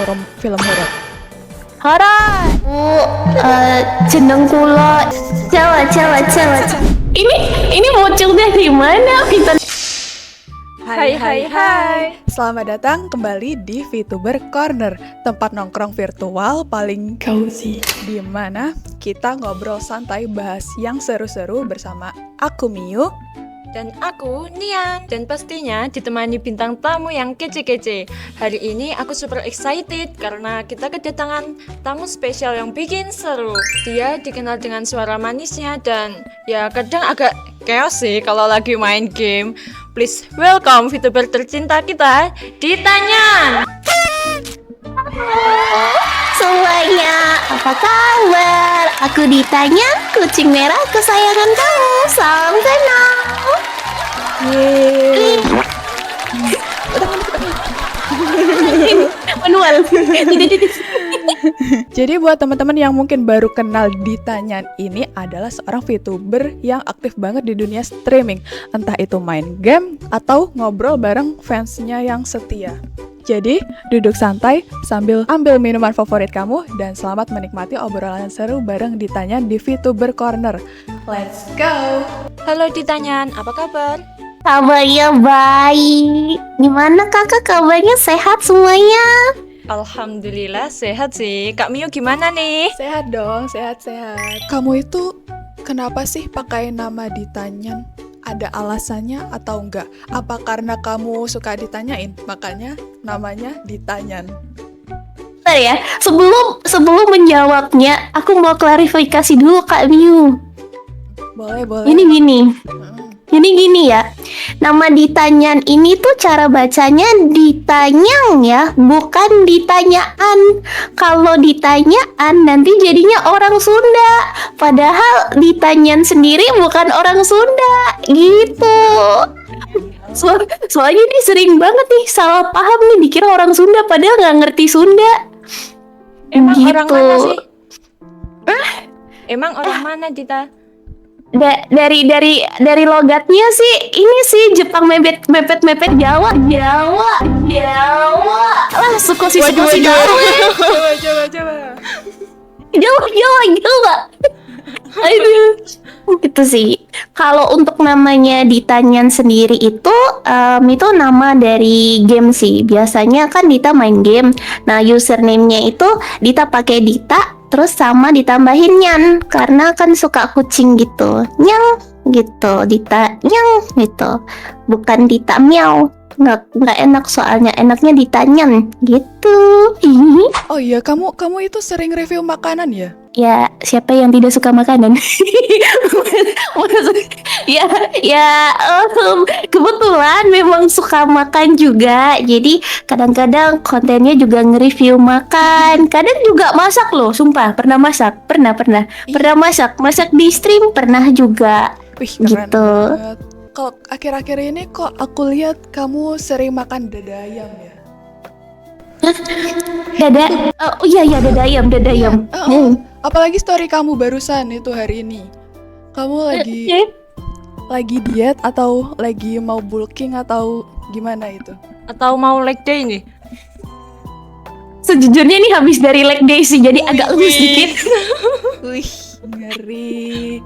film horor? Horor. Jeneng kula Jawa. Ini muncul dari mana? Kita Hai. Selamat datang kembali di VTuber Corner, tempat nongkrong virtual paling cozy, di mana kita ngobrol santai bahas yang seru-seru bersama aku Miu dan aku Nian, dan pastinya ditemani bintang tamu yang kece-kece. Hari ini aku super excited karena kita kedatangan tamu spesial yang bikin seru. Dia dikenal dengan suara manisnya dan ya kadang agak chaos sih kalau lagi main game. Please welcome VTuber tercinta kita, Ditanyan. semuanya, apa kabar? Aku ditanya kucing merah kesayangan kamu. Salam kenal. Manual. Jadi buat teman-teman yang mungkin baru kenal Ditanyan, ini adalah seorang VTuber yang aktif banget di dunia streaming, entah itu main game atau ngobrol bareng fansnya yang setia. Jadi, duduk santai sambil ambil minuman favorit kamu dan selamat menikmati obrolan seru bareng Ditanyan di VTuber Corner. Let's go! Halo Ditanyan, apa kabar? Kabarnya baik. Gimana kakak kabarnya, sehat semuanya? Alhamdulillah sehat sih. Kak Miu gimana nih? Sehat dong, sehat-sehat. Kamu itu kenapa sih pakai nama Ditanyan? Ada alasannya atau enggak? Apa karena kamu suka ditanyain, makanya namanya Ditanyan? Bentar ya, sebelum menjawabnya, aku mau klarifikasi dulu Kak Miu. Boleh. Ini gini ya, nama Ditanyan ini tuh cara bacanya ditanyang ya, bukan ditanyaan. Kalau ditanyaan nanti jadinya orang Sunda, padahal Ditanyan sendiri bukan orang Sunda, gitu. Soalnya ini sering banget nih salah paham nih, dikira orang Sunda padahal nggak ngerti Sunda. Emang Gitu. orang mana sih? Emang orang mana Dita? Dari logatnya sih ini sih Jepang mepet Jawa lah, suku Coba. Jawa. Aduh, gitu sih. Kalau untuk namanya Ditanyan sendiri itu nama dari game sih. Biasanya kan Dita main game. Nah, username-nya itu Dita pakai Dita, terus sama ditambahin Nyan, karena kan suka kucing gitu. Nyang gitu, Dita Nyang gitu. Bukan Dita Miau. Nggak enak soalnya, enaknya Ditanyan gitu. Oh iya, kamu itu sering review makanan ya? Ya, siapa yang tidak suka makanan? Kebetulan memang suka makan juga. Jadi kadang-kadang kontennya juga nge-review makan. Kadang juga masak loh, sumpah. Pernah masak. Masak di stream pernah juga. Wih, keren Gitu. banget. Kok akhir-akhir ini kok aku lihat kamu sering makan dada ayam ya? Dada dada ayam. Apalagi story kamu barusan itu hari ini. Kamu lagi diet atau lagi mau bulking atau gimana itu? Atau mau leg day nih? Sejujurnya ini habis dari leg day sih, jadi agak lemes dikit. Wih, ngeri.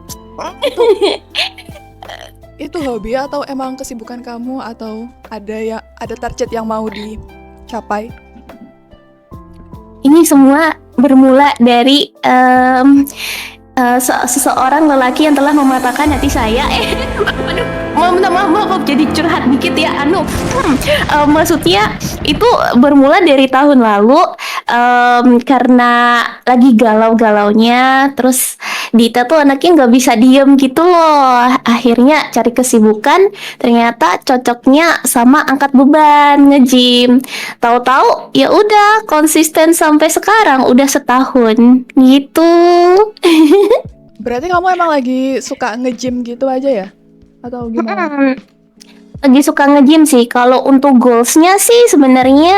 Itu hobi atau emang kesibukan kamu atau ada target yang mau dicapai? Ini semua bermula dari seseorang lelaki yang telah mematahkan hati saya. Maaf, jadi curhat dikit ya. Maksudnya itu bermula dari tahun lalu, karena lagi galau-galaunya. Terus Dita tuh anaknya nggak bisa diem gitu loh. Akhirnya cari kesibukan, ternyata cocoknya sama angkat beban, nge-gym. Tahu-tahu ya udah konsisten sampai sekarang, udah setahun gitu. Berarti kamu emang lagi suka nge-gym gitu aja ya? Atau gimana? Lagi suka nge-gym sih. Kalau untuk goalsnya sih sebenarnya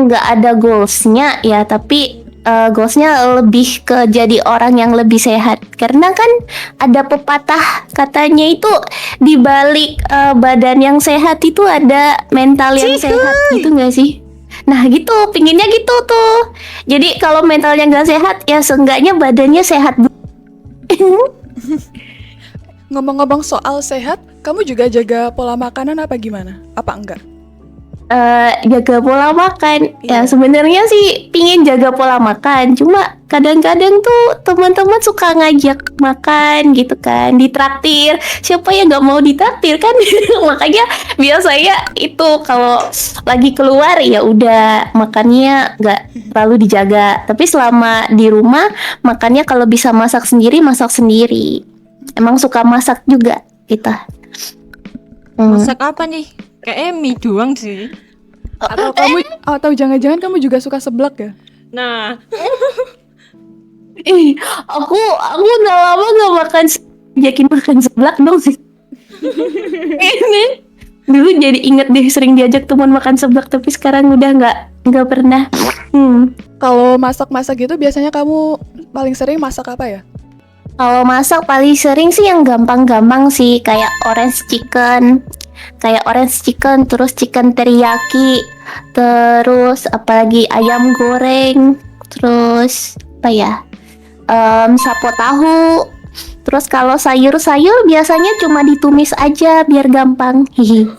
nggak ada goalsnya ya, tapi goalsnya lebih ke jadi orang yang lebih sehat. Karena kan ada pepatah katanya itu di balik badan yang sehat itu ada mental yang sehat gitu nggak sih? Nah gitu, pinginnya gitu tuh. Jadi kalau mentalnya nggak sehat, ya seenggaknya badannya sehat. Ngomong-ngomong soal sehat, kamu juga jaga pola makanan apa gimana? Apa enggak? Jaga pola makan. Ya Iya. sebenarnya sih pingin jaga pola makan, cuma kadang-kadang tuh teman-teman suka ngajak makan gitu kan, ditraktir. Siapa yang nggak mau ditraktir kan? Makanya biasanya itu kalau lagi keluar ya udah makannya nggak terlalu dijaga. Tapi selama di rumah makannya kalau bisa masak sendiri, masak sendiri. Emang suka masak juga kita. Masak apa nih? Kayak mie doang sih. Atau jangan-jangan kamu juga suka seblak ya? Nah, Ih, aku udah lama gak makan yakin makan seblak dong sih. Ini dulu jadi inget deh sering diajak teman makan seblak tapi sekarang udah nggak pernah. Kalau masak-masak gitu biasanya kamu paling sering masak apa ya? Kalau masak paling sering sih yang gampang-gampang sih kayak orange chicken, terus chicken teriyaki, terus apalagi ayam goreng, terus apa ya? Sapo tahu. Terus kalau sayur-sayur biasanya cuma ditumis aja biar gampang. Hihi.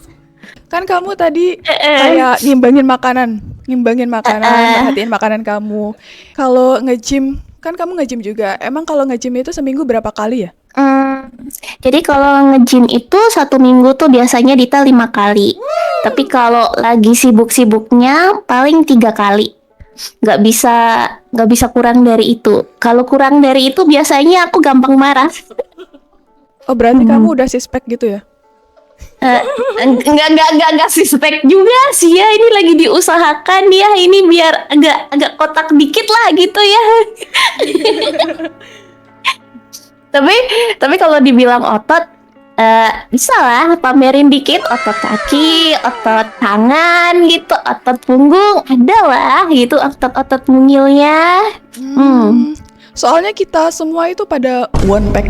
Kan kamu tadi kayak ngimbangin makanan, perhatiin makanan kamu. Kalau nge-gym, kan kamu nge-gym juga. Emang kalau nge-gym itu seminggu berapa kali ya? Jadi kalau nge-gym itu 1 minggu tuh biasanya Dita 5 kali. Tapi kalau lagi sibuk-sibuknya paling 3 kali. Nggak bisa kurang dari itu. Kalau kurang dari itu biasanya aku gampang marah. Oh, berarti kamu udah suspek gitu ya? Enggak suspek juga sih ya, ini lagi diusahakan ya, ini biar agak kotak dikit lah gitu ya. tapi kalau dibilang otot, bisa lah pamerin dikit otot kaki, otot tangan gitu, otot punggung ada lah gitu, otot mungilnya. Soalnya kita semua itu pada one pack.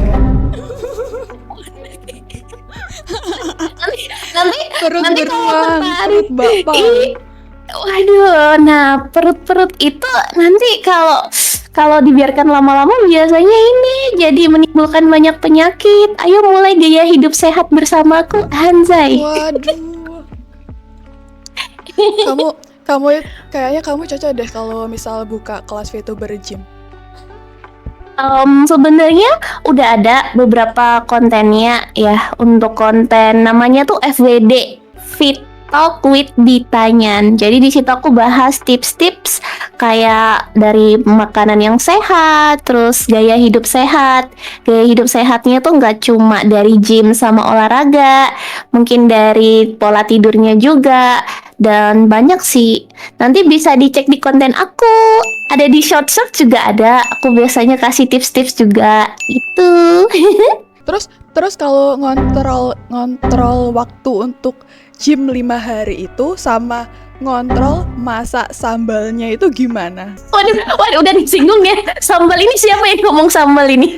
Nanti Perut nanti kalau beruang, tertarik, perut bapak. waduh, nah perut itu nanti kalau dibiarkan lama-lama biasanya ini jadi menimbulkan banyak penyakit. Ayo mulai gaya hidup sehat bersamaku, Hanzai. Waduh. kamu kayaknya kamu cocok deh kalau misal buka kelas VTuber gym. Sebenarnya udah ada beberapa kontennya ya, untuk konten namanya tuh FWD, Fit Talk with Ditanyan. Jadi di situ aku bahas tips-tips kayak dari makanan yang sehat, terus gaya hidup sehat. Gaya hidup sehatnya tuh nggak cuma dari gym sama olahraga, mungkin dari pola tidurnya juga. Dan banyak sih. Nanti bisa dicek di konten aku. Ada di short juga ada. Aku biasanya kasih tips-tips juga. Itu. Terus kalau ngontrol waktu untuk gym 5 hari itu sama ngontrol masak sambalnya itu gimana? Waduh, udah disinggung ya. Sambal ini siapa yang ngomong sambal ini?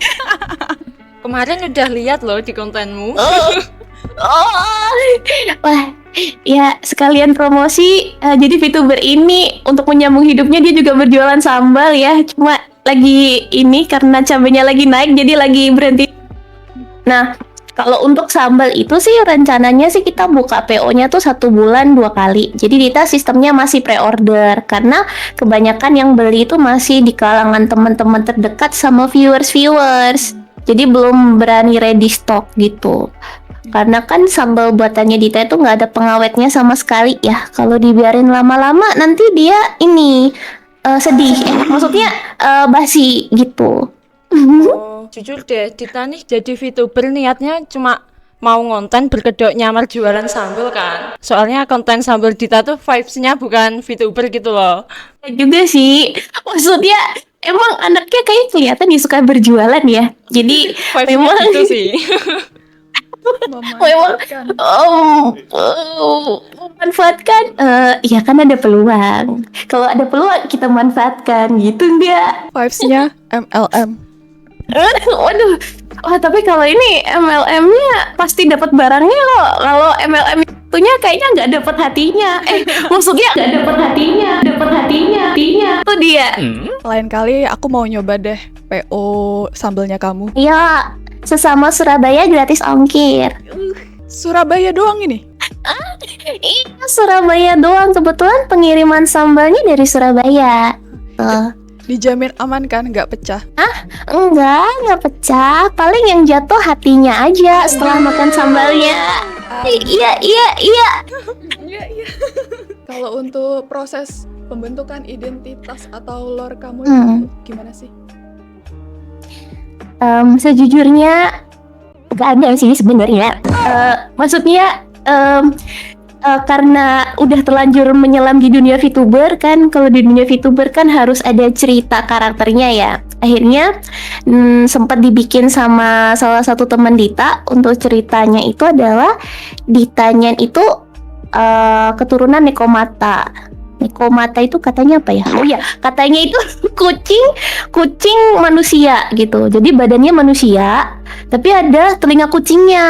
kemarin udah lihat loh di kontenmu. Oh, wah, ya sekalian promosi. Jadi VTuber ini untuk menyambung hidupnya dia juga berjualan sambal ya. Cuma lagi ini karena cabenya lagi naik jadi lagi berhenti. Nah, kalau untuk sambal itu sih rencananya sih kita buka PO-nya tuh 1 bulan 2 kali. Jadi kita sistemnya masih pre-order karena kebanyakan yang beli itu masih di kalangan teman-teman terdekat sama viewers. Jadi belum berani ready stock gitu. Karena kan sambal buatannya Dita itu nggak ada pengawetnya sama sekali ya. Kalau dibiarin lama-lama nanti dia ini sedih. Maksudnya basi gitu. Oh, jujur deh, Dita nih jadi VTuber niatnya cuma mau ngonten berkedok nyamar jualan sambal kan. Soalnya konten sambal Dita tuh vibes-nya bukan VTuber gitu loh. Juga sih. Maksudnya emang anaknya kayak kelihatan dia suka berjualan ya. Jadi Vibes-nya memang gitu sih. memanfaatkan, ya kan ada peluang. Kalau ada peluang kita manfaatkan gitu enggak? Vibes-nya MLM. Waduh, wah tapi kalau ini MLM-nya pasti dapat barangnya loh. Kalau MLM itu satunya kayaknya nggak dapet hatinya. Maksudnya nggak dapet hatinya. Itu dia. Lain kali aku mau nyoba deh PO sambelnya kamu. Iya, sesama Surabaya gratis ongkir. Surabaya doang ini. Iya, Surabaya doang. Kebetulan pengiriman sambalnya dari Surabaya. Dijamin aman kan, nggak pecah? Enggak pecah. Paling yang jatuh hatinya aja setelah makan sambalnya. Iya. Iya. Kalau untuk proses pembentukan identitas atau lore kamu itu gimana sih? Sejujurnya gak ada sih sebenarnya. Maksudnya karena udah terlanjur menyelam di dunia VTuber kan, kalau di dunia VTuber kan harus ada cerita karakternya ya. Akhirnya sempat dibikin sama salah satu teman Dita. Untuk ceritanya itu adalah Ditanya itu keturunan Nekomata. Nekomata itu katanya apa ya? Oh ya, katanya itu kucing manusia gitu. Jadi badannya manusia, tapi ada telinga kucingnya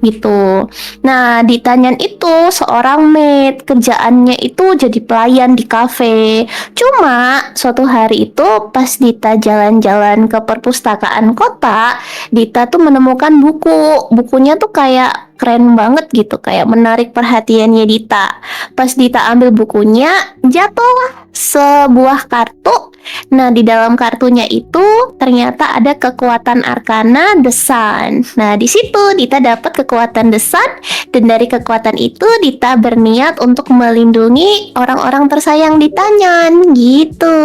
gitu. Nah, Ditanyan itu seorang maid, kerjaannya itu jadi pelayan di kafe. Cuma suatu hari itu pas Dita jalan-jalan ke perpustakaan kota, Dita tuh menemukan buku. Bukunya tuh kayak keren banget gitu, kayak menarik perhatiannya Dita. Pas Dita ambil bukunya, jatuhlah sebuah kartu. Nah, di dalam kartunya itu ternyata ada kekuatan arkana The Sun. Nah, di situ Dita dapat kekuatan The Sun, dan dari kekuatan itu Dita berniat untuk melindungi orang-orang tersayang di Tanyan gitu.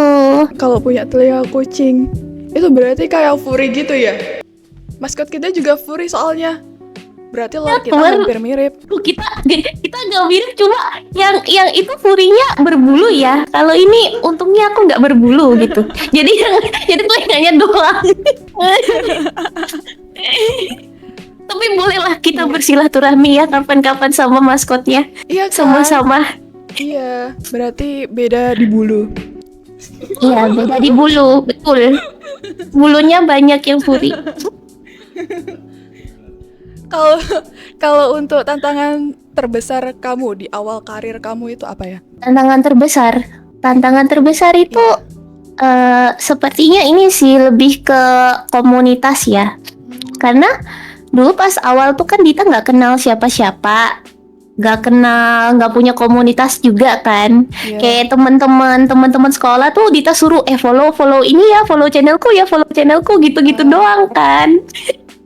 Kalau punya telinga kucing, itu berarti kayak furry gitu ya? Maskot kita juga furry soalnya. Berarti lore kita hampir mirip. Kita nggak mirip, cuma yang itu furinya berbulu ya. Kalau ini untungnya aku nggak berbulu gitu. Jadi telinganya doang. Tapi bolehlah kita bersilaturahmi ya kapan-kapan sama maskotnya. Iya kan? Sama-sama. Iya, berarti beda di bulu. Iya, beda di bulu, betul. Bulunya banyak yang furi. Kalau untuk tantangan terbesar kamu di awal karir kamu itu apa ya? Tantangan terbesar itu sepertinya ini sih lebih ke komunitas ya. Karena dulu pas awal tuh kan Dita nggak kenal siapa-siapa, nggak punya komunitas juga kan. Kayak teman-teman sekolah tuh Dita suruh follow ini ya, follow channelku gitu-gitu doang kan.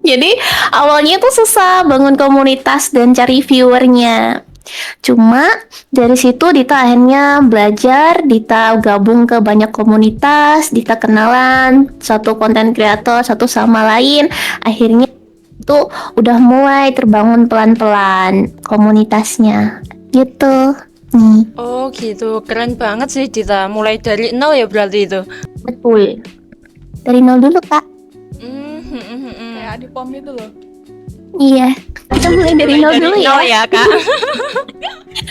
Jadi awalnya tuh susah bangun komunitas dan cari viewernya. Cuma dari situ Dita akhirnya belajar, Dita gabung ke banyak komunitas, Dita kenalan satu konten kreator satu sama lain. Akhirnya itu udah mulai terbangun pelan-pelan komunitasnya gitu. Oh gitu, keren banget sih Dita. Mulai dari nol ya berarti itu. Betul. Dari nol dulu Kak. Kayak di POM itu loh. Iya, kita mulai dari nol dulu ya. Kak.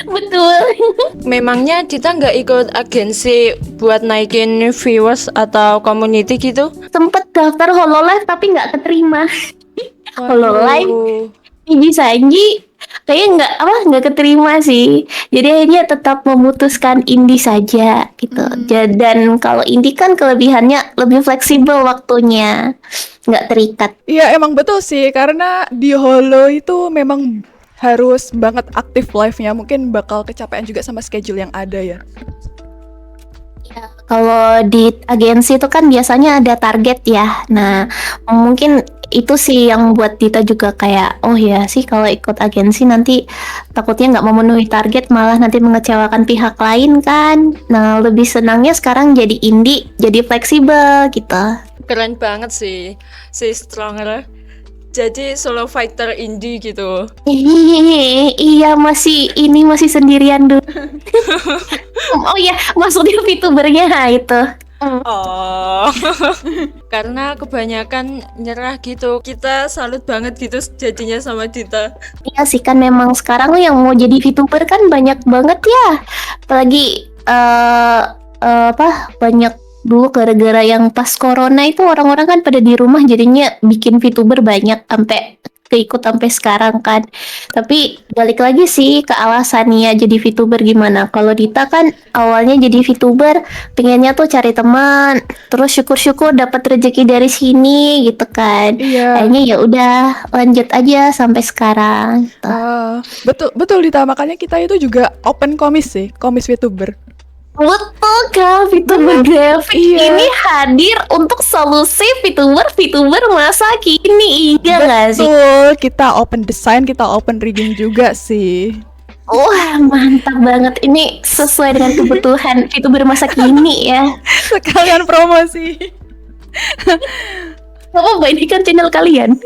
Betul. Memangnya Dita nggak ikut agensi buat naikin viewers atau community gitu? Sempet daftar Hololive tapi nggak keterima. Hololive Waduh. bisa kayaknya nggak keterima sih. Jadi akhirnya tetap memutuskan indie saja gitu. Dan kalau indie kan kelebihannya lebih fleksibel waktunya, nggak terikat. Iya emang betul sih, karena di Holo itu memang harus banget aktif live-nya. Mungkin bakal kecapean juga sama schedule yang ada ya. Kalau di agensi itu kan biasanya ada target ya. Nah, mungkin itu sih yang buat Dita juga kayak, oh ya sih kalau ikut agensi nanti takutnya nggak memenuhi target, malah nanti mengecewakan pihak lain kan. Nah, lebih senangnya sekarang jadi indie, jadi fleksibel gitu. Keren banget sih, si Stronger. Jadi solo fighter indie gitu. Iya, masih sendirian dulu. Oh iya, maksudnya VTubernya itu. Oh, karena kebanyakan nyerah gitu. Kita salut banget gitu jadinya sama Dita. Iya sih, kan memang sekarang yang mau jadi VTuber kan banyak banget ya. Apalagi banyak dulu gara-gara yang pas corona itu orang-orang kan pada di rumah, jadinya bikin VTuber banyak sampai keikut sampai sekarang kan. Tapi balik lagi sih ke alasannya jadi VTuber gimana. Kalau Dita kan awalnya jadi VTuber pengennya tuh cari teman, terus syukur-syukur dapat rezeki dari sini gitu kan. Iya. Akhirnya ya udah lanjut aja sampai sekarang. Tuh. Betul betul Dita, makanya kita itu juga open komis sih, komis VTuber. Betul kan, VTuber grafik Iya. ini hadir untuk solusi VTuber masa kini, iya nggak sih? Betul, kita open design, kita open rigging juga sih. Wah mantap banget, ini sesuai dengan kebutuhan VTuber masa kini ya. Sekalian promosi. Gak apa-apa, ini kan channel kalian.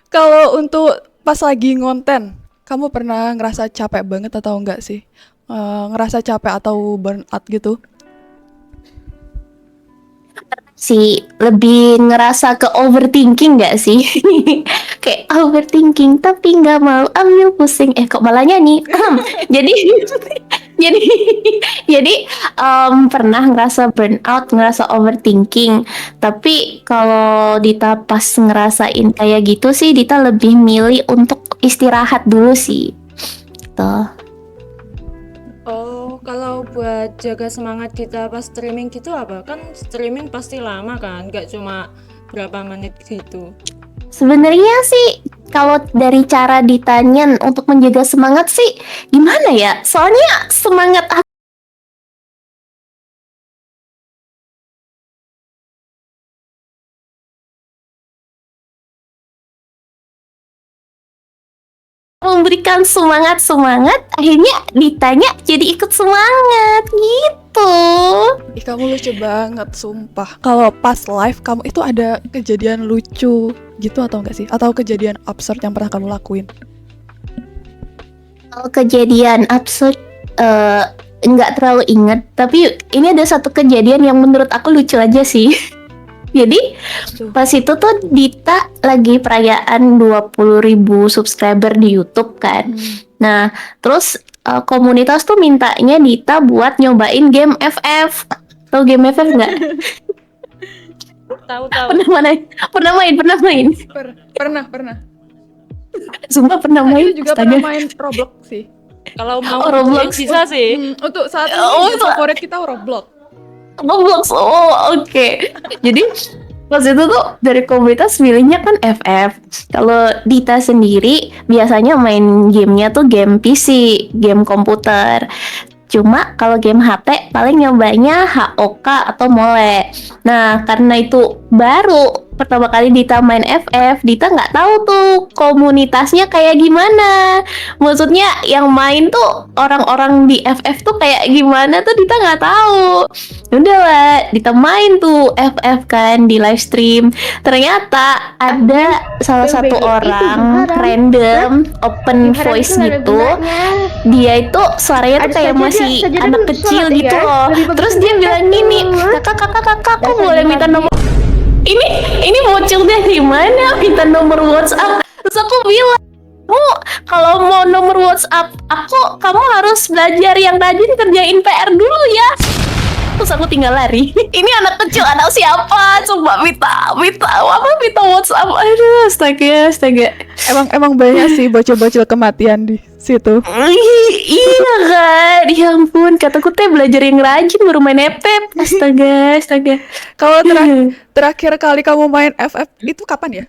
Kalau untuk pas lagi ngonten, kamu pernah ngerasa capek banget atau enggak sih? Ngerasa capek atau burnout gitu? Sih lebih ngerasa ke overthinking nggak sih? Kayak overthinking tapi nggak mau ambil pusing. Kok malah nyanyi? jadi jadi jadi pernah ngerasa burnout, ngerasa overthinking. Tapi kalau Dita pas ngerasain kayak gitu sih, Dita lebih milih untuk istirahat dulu sih. Tuh. Oh, kalau buat jaga semangat kita pas streaming gitu apa? Kan streaming pasti lama kan, nggak cuma berapa menit gitu. Sebenarnya sih kalau dari cara ditanya untuk menjaga semangat sih gimana ya? Soalnya semangat aku memberikan semangat, akhirnya ditanya jadi ikut semangat gitu. Ih, kamu lucu banget, sumpah. Kalau pas live, kamu itu ada kejadian lucu gitu atau enggak sih? Atau kejadian absurd yang pernah kamu lakuin? Kalau kejadian absurd nggak terlalu ingat, tapi ini ada satu kejadian yang menurut aku lucu aja sih. Jadi pas itu tuh Dita lagi perayaan 20.000 subscriber di YouTube kan. Nah, terus komunitas tuh mintanya Dita buat nyobain game FF. Tahu game FF nggak? Tahu. Pernah main. Pernah. Sumpah pernah main. Aku juga Astaga. pernah main Roblox sih. Kalau mau Roblox. bisa sih. Untuk saat Oh, ini favorit kita Roblox. Roblox, oh oke. Jadi pas itu tuh dari komunitas milihnya kan FF. Kalau Dita sendiri biasanya main gamenya tuh game PC, game komputer. Cuma kalau game HP paling nyobanya HOK atau Mole. Nah karena itu baru pertama kali Dita main FF, Dita nggak tahu tuh komunitasnya kayak gimana. Maksudnya yang main tuh orang-orang di FF tuh kayak gimana tuh Dita nggak tahu. Udah lah, Dita main tuh FF kan di live stream. Ternyata ada salah satu orang random open voice gitu. Dia itu suaranya tuh kayak masih anak kecil gitu loh. Terus dia bilang gini, kakak, aku boleh minta nomor? Ini bocil dari mana? Minta nomor WhatsApp. Terus aku bilang, kalau mau nomor WhatsApp kamu harus belajar yang rajin, kerjain PR dulu ya. Terus aku tinggal lari. Ini anak kecil, anak siapa? Coba minta WhatsApp. Aduh, astaga. Emang banyak sih bocil-bocil kematian di situ. Iya kan, ya ampun, kataku teh belajar yang rajin baru main FF. Astaga. Kalau terakhir kali kamu main FF itu kapan ya?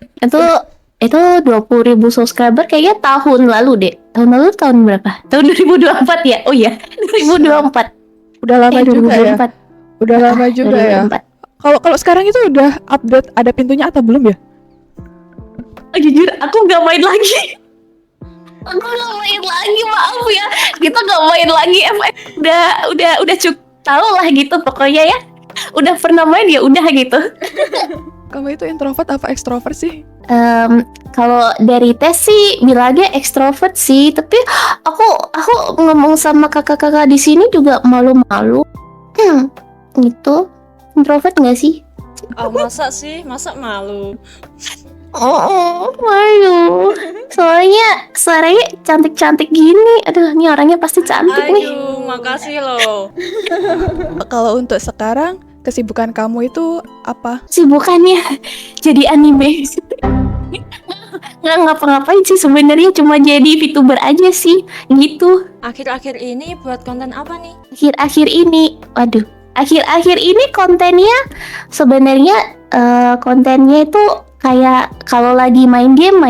Itu 20.000 subscriber kayaknya tahun lalu deh. Tahun berapa? Tahun 2024 ya? Oh iya, 2024. Udah lama juga ya. 2024. Udah lama juga ya. 2024. Kalau sekarang itu udah update ada pintunya atau belum ya? Jujur, aku nggak main lagi. Maaf ya. Kita nggak main lagi FF. Udah cukup tahu lah gitu pokoknya ya. Udah pernah main ya udah gitu. Kamu itu introvert apa extrovert sih? Kalau dari tes sih bilangnya ekstrovert sih, tapi aku ngomong sama kakak-kakak di sini juga malu-malu. Gitu. Introvert nggak sih? Oh, masa sih? Masa malu? Oh, malu. Soalnya suaranya cantik-cantik gini. Aduh, ini orangnya pasti cantik nih. Aduh, makasih loh. Kalau untuk sekarang kesibukan kamu itu apa? Sibukannya jadi anime. Nggak ngapa-ngapain sih sebenarnya, cuma jadi VTuber aja sih gitu. Akhir-akhir ini buat konten apa nih? Akhir-akhir ini kontennya sebenarnya kontennya itu kayak kalau lagi main game,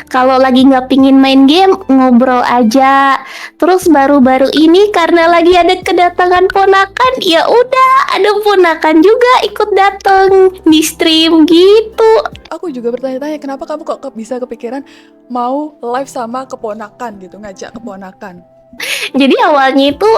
kalau lagi nggak pingin main game ngobrol aja. Terus baru-baru ini karena lagi ada kedatangan ponakan, ya udah ada ponakan juga ikut datang di stream gitu. Aku juga bertanya-tanya kenapa kamu kok bisa kepikiran mau live sama keponakan gitu, ngajak keponakan. Jadi awalnya itu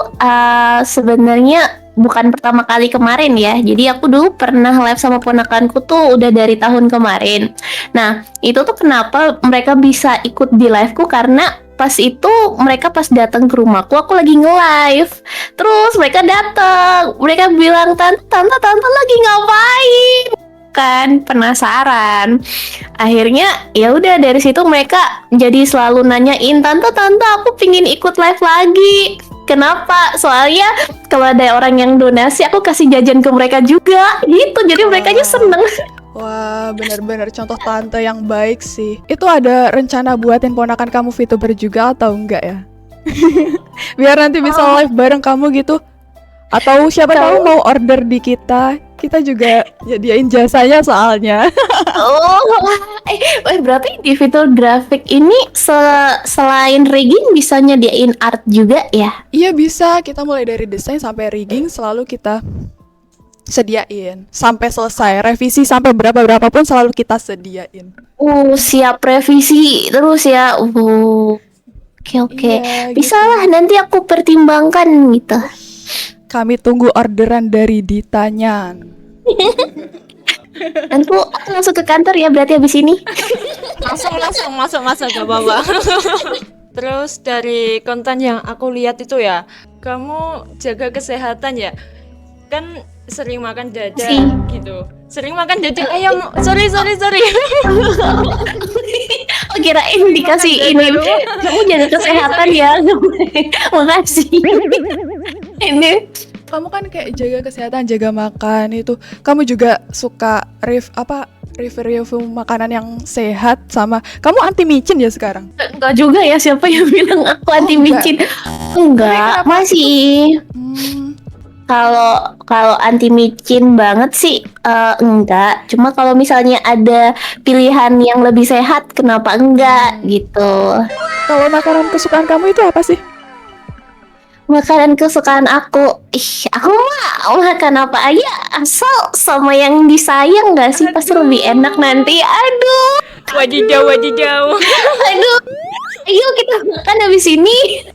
sebenarnya bukan pertama kali kemarin ya. Jadi aku dulu pernah live sama ponakanku tuh udah dari tahun kemarin. Nah, itu tuh kenapa mereka bisa ikut di liveku karena pas itu mereka pas datang ke rumahku aku lagi nge-live. Terus mereka datang, mereka bilang tante lagi ngapain? Kan penasaran. Akhirnya ya udah dari situ mereka jadi selalu nanyain tante aku pingin ikut live lagi. Kenapa? Soalnya kalau ada orang yang donasi aku kasih jajan ke mereka juga gitu. Jadi mereka aja seneng. Wah, benar-benar contoh tante yang baik sih. Itu ada rencana buatin ponakan kamu VTuber juga atau enggak ya? Biar nanti bisa live bareng kamu gitu. Atau siapa tahu mau order di kita juga jadiin jasanya soalnya. Berarti di fitur grafik ini selain rigging bisa nyediain art juga ya? Iya bisa, kita mulai dari desain sampai rigging selalu kita sediain. Sampai selesai, revisi sampai berapa pun selalu kita sediain. Siap revisi terus ya. Oke. Iya, Bisa gitu. lah, nanti aku pertimbangkan gitu. Kami tunggu orderan dari Ditanya. Nanti aku langsung ke kantor ya berarti habis ini. Langsung masuk gak apa-apa. Terus dari konten yang aku lihat itu ya, kamu jaga kesehatan ya? Kan sering makan dada gitu. Sering makan dada ayam. Sorry. Oh, kirain dikasih ini. Kamu jaga kesehatan ya. Makasih. Ini Kamu kan kayak jaga kesehatan, jaga makan itu. Kamu juga suka review makanan yang sehat sama. Kamu anti micin ya sekarang? enggak juga ya, siapa yang bilang aku anti micin? Enggak, masih. Kalau anti micin banget sih enggak. Cuma kalau misalnya ada pilihan yang lebih sehat, kenapa enggak gitu. Kalau makanan kesukaan kamu itu apa sih? Makanan kesukaan aku, aku mah makan apa aja asal sama yang disayang nggak sih, pasti lebih enak nanti. Aduh, Wadidaw. aduh. Ayo kita makan habis ini.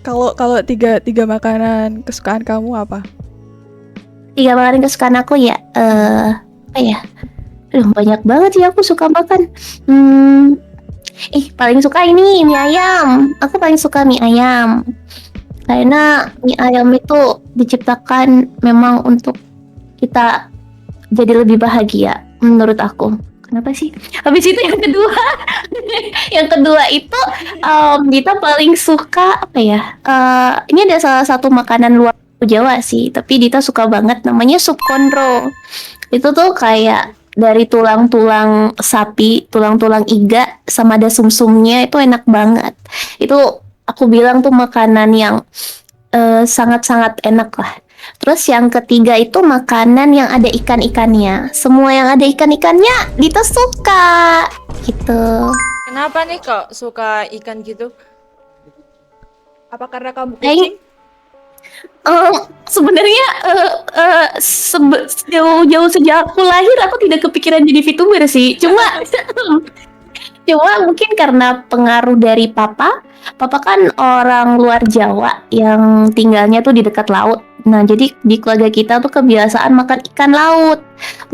Kalau tiga makanan kesukaan kamu apa? 3 makanan kesukaan aku ya, apa ya? Aduh, banyak banget sih aku suka makan. Paling suka ini mie ayam. Aku paling suka mie ayam. Karena mie ayam itu diciptakan memang untuk kita jadi lebih bahagia menurut aku. Kenapa sih? Habis itu yang kedua, yang kedua itu kita paling suka apa ya? Ini ada salah satu makanan luar Jawa sih, tapi Dita suka banget, namanya sup konro. Itu tuh kayak dari tulang-tulang sapi, tulang-tulang iga, sama ada sumsumnya, itu enak banget. Itu aku bilang tuh makanan yang sangat-sangat enak lah. Terus yang ketiga itu makanan yang ada ikan-ikannya. Semua yang ada ikan-ikannya Dita suka gitu. Kenapa nih kok suka ikan gitu? Apa karena kamu Kayaknya sebenarnya jauh-jauh sejak aku lahir aku tidak kepikiran jadi VTuber sih. Cuma mungkin karena pengaruh dari papa. Papa kan orang luar Jawa yang tinggalnya tuh di dekat laut. Nah, jadi di keluarga kita tuh kebiasaan makan ikan laut.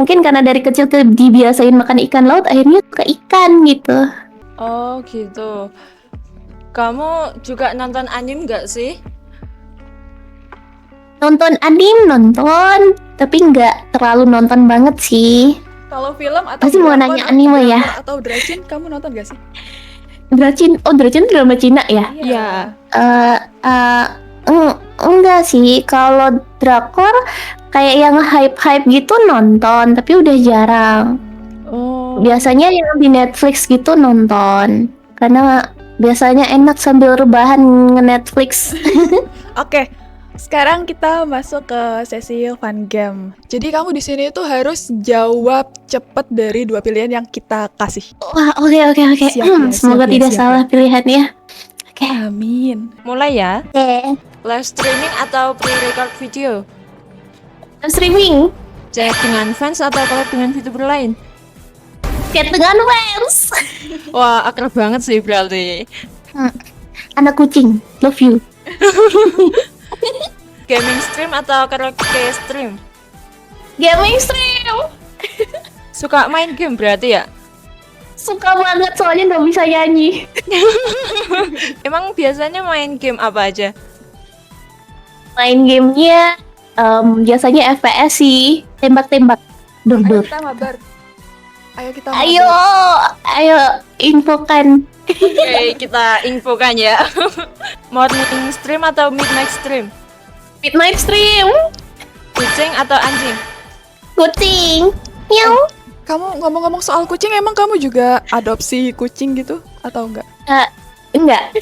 Mungkin karena dari kecil dibiasain makan ikan laut, akhirnya suka ikan gitu. Oh gitu. Kamu juga nonton anime gak sih? Nonton tapi nggak terlalu nonton banget sih. Kalau film atau Pasti mau drakor nanya anime ya. Atau Dracin, kamu nonton gak sih? Dracin itu drama Cina ya? Iya. Enggak sih, kalau drakor kayak yang hype-hype gitu nonton, tapi udah jarang. Oh. Biasanya yang di Netflix gitu nonton, karena biasanya enak sambil rebahan nge-Netflix. Oke, sekarang kita masuk ke sesi fun game. Jadi kamu di sini tuh harus jawab cepet dari 2 pilihan yang kita kasih. Wah, oke. Siap ya, Semoga siap ya, tidak siap salah pilihannya. Oke. Amin. Mulai ya. Oke. Live streaming atau pre-record video? Streaming. Chat dengan fans atau collab dengan VTuber lain? Chat dengan fans. Wah, akrab banget sih berarti. Anak kucing, love you. Gaming stream atau karaoke stream? Gaming stream. Suka main game berarti ya? Suka banget soalnya nggak bisa nyanyi. Emang biasanya main game apa aja? Main gamenya biasanya FPS sih, tembak-tembak. Ayo Dur. kita mabar. Ayo, infokan. Oke, kita infokan ya. Morning stream atau midnight stream? Midnight stream. Kucing atau anjing? Kucing. Miau. Kamu ngomong-ngomong soal kucing, emang kamu juga adopsi kucing gitu atau enggak? Enggak.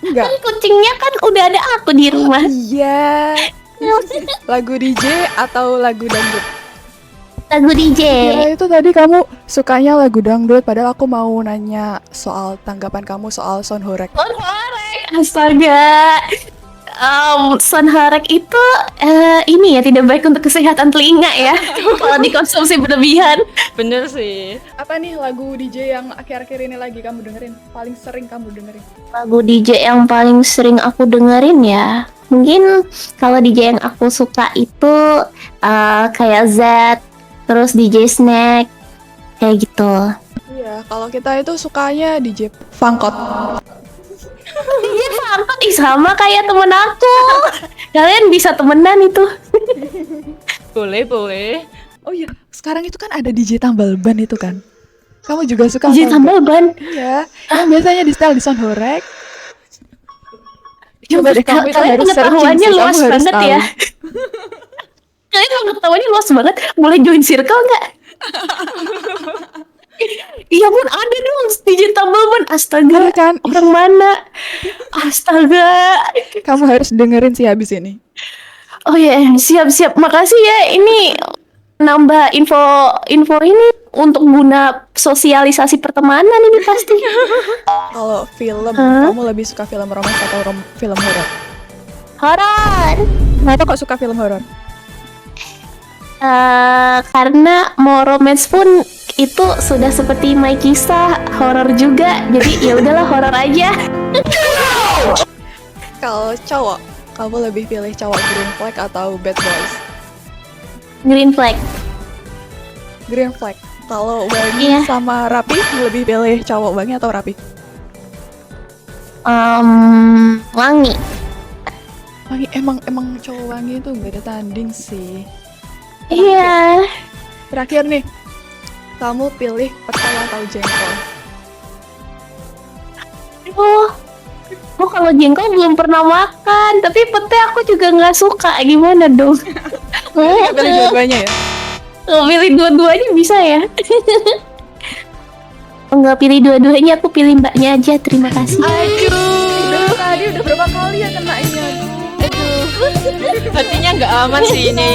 Enggak. Kan kucingnya kan udah ada aku di rumah. Iya. Lagu DJ atau lagu dangdut? Lagu DJ. Ya itu tadi kamu sukanya lagu dangdut, padahal aku mau nanya soal tanggapan kamu soal Sonhorek. Sonhorek. Astaga. Sonhorek itu ini ya tidak baik untuk kesehatan telinga ya. Kalau dikonsumsi berlebihan. Bener sih. Apa nih lagu DJ yang akhir-akhir ini lagi kamu dengerin? Paling sering kamu dengerin? Lagu DJ yang paling sering aku dengerin ya, mungkin kalau DJ yang aku suka itu kayak Z, terus DJ Snack, kayak gitu. Iya, kalau kita itu sukanya DJ Fangkot. DJ Fangkot sama kayak temen aku. Kalian bisa temenan itu. Boleh. Oh iya, sekarang itu kan ada DJ tambal ban itu kan? Kamu juga suka DJ atau tambal ban. Iya, yang biasanya di style di Sonhorek. Coba deh, kamu itu kalian harus searching pengetahuannya sih, luas kamu harus banget tahu. ya. Kalian pengetahuannya luas banget. Boleh join circle nggak? Iya pun ada dong DJ tambal ban. Astaga, Ada kan? orang mana? Astaga. Kamu harus dengerin sih habis ini. Oh ya, siap. Makasih ya. Ini nambah info ini untuk guna sosialisasi pertemanan ini pasti. Kalau film, kamu lebih suka film romance atau film horor? Horor. Kenapa kok suka film horor? Karena mau romance pun itu sudah seperti my kisah horor juga. Jadi ya udahlah horor aja. Kalau cowok, kamu lebih pilih cowok green flag atau bad boys? Green flag. Green flag. Kalau Wangi Iya. sama Rapi, lebih pilih cowok Wangi atau Rapi? Wangi. Wangi emang cowok Wangi itu nggak ada tanding sih. Iya. Terakhir nih, kamu pilih petai atau jengkol? Oh kalau jengkol belum pernah makan, tapi pete aku juga nggak suka. Gimana dong? Pilih dua-duanya ya? Pilih dua-duanya bisa ya? Nggak pilih dua-duanya, aku pilih mbaknya aja. Terima kasih. Aduh, tadi udah berapa kali ya kenanya? Aduh. Hatinya nggak aman sih ini.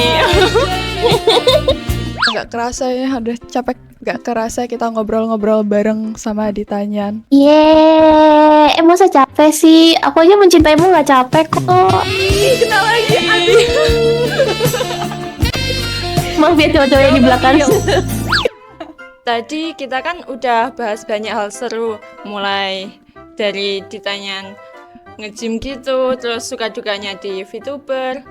Nggak kerasa ya, udah capek. Nggak kerasa kita ngobrol-ngobrol bareng sama Ditanyan. Yeay, masa capek sih? Aku aja mencintaimu nggak capek kok. Kenal lagi, aduh. Maaf ya cowok-cowok yang di belakang. Tadi kita kan udah bahas banyak hal seru, mulai dari ditanyain nge-gym gitu, terus suka dukanya di VTuber,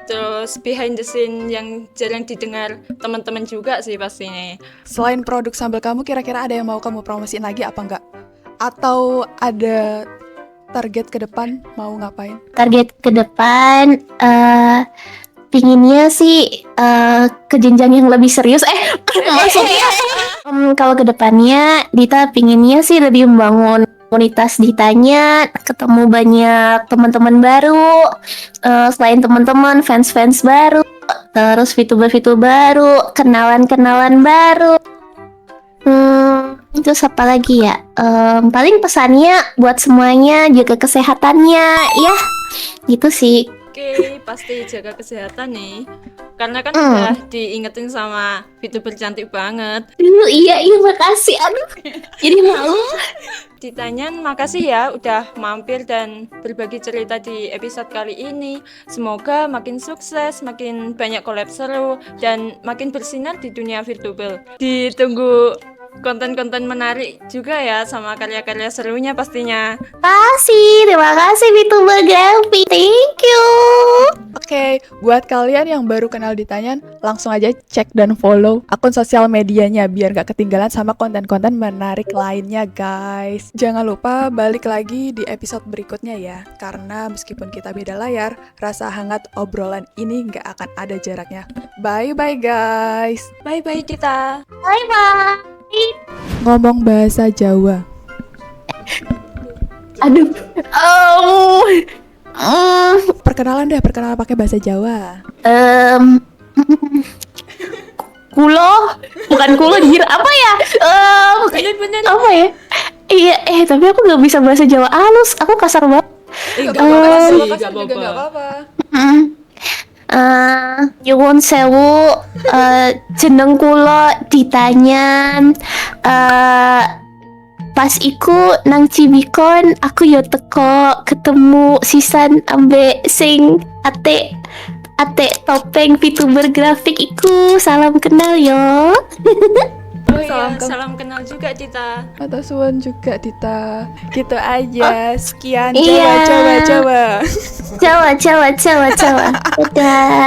terus behind the scene yang jarang didengar teman-teman juga sih pastinya. Selain produk sambal kamu, kira-kira ada yang mau kamu promosiin lagi apa enggak? Atau ada target ke depan mau ngapain? Target ke depan, pinginnya sih ke jenjang yang lebih serius. Maksudnya kalau ke depannya Dita pinginnya sih lebih membangun komunitas ditanya, ketemu banyak teman-teman baru, selain teman-teman, fans-fans baru, terus VTuber-VTuber baru, kenalan-kenalan baru. Itu apa lagi ya? Paling pesannya buat semuanya jaga kesehatannya, ya. Gitu sih. Oke, pasti jaga kesehatan nih. Karena kan udah diingetin sama VTuber cantik banget. Iya, makasih. Aduh, jadi malu. Ditanyan, makasih ya udah mampir dan berbagi cerita di episode kali ini. Semoga makin sukses, makin banyak collab seru, dan makin bersinar di dunia VTuber. Ditunggu konten-konten menarik juga ya sama karya-karya serunya pastinya. Terima kasih VTuber Grafi. Thank you. Oke, buat kalian yang baru kenal Ditanyan, langsung aja cek dan follow akun sosial medianya biar gak ketinggalan sama konten-konten menarik lainnya, guys. Jangan lupa balik lagi di episode berikutnya ya, karena meskipun kita beda layar, rasa hangat obrolan ini gak akan ada jaraknya. Bye-bye, guys. Bye-bye Tita. Bye-bye. Ngomong bahasa Jawa. Aduh. Perkenalan pakai bahasa Jawa. Kulo, bukan kulo dir apa ya? Bener-bener. Apa ya? Iya, tapi aku nggak bisa bahasa Jawa halus. Aku kasar banget. Gak apa-apa sih, Makasih gak juga nggak apa-apa. Nyuwun sewu, jeneng kula ditanyan. Pas iku nang Cibikon aku yo teko ketemu sisan ambe sing ate topeng VTuber grafik iku. Salam kenal yo. Oh iya, salam kenal juga Tita. Atau suwun juga Dita. Gitu aja. Sekian Iya. Jawa. Jawa. Dadah.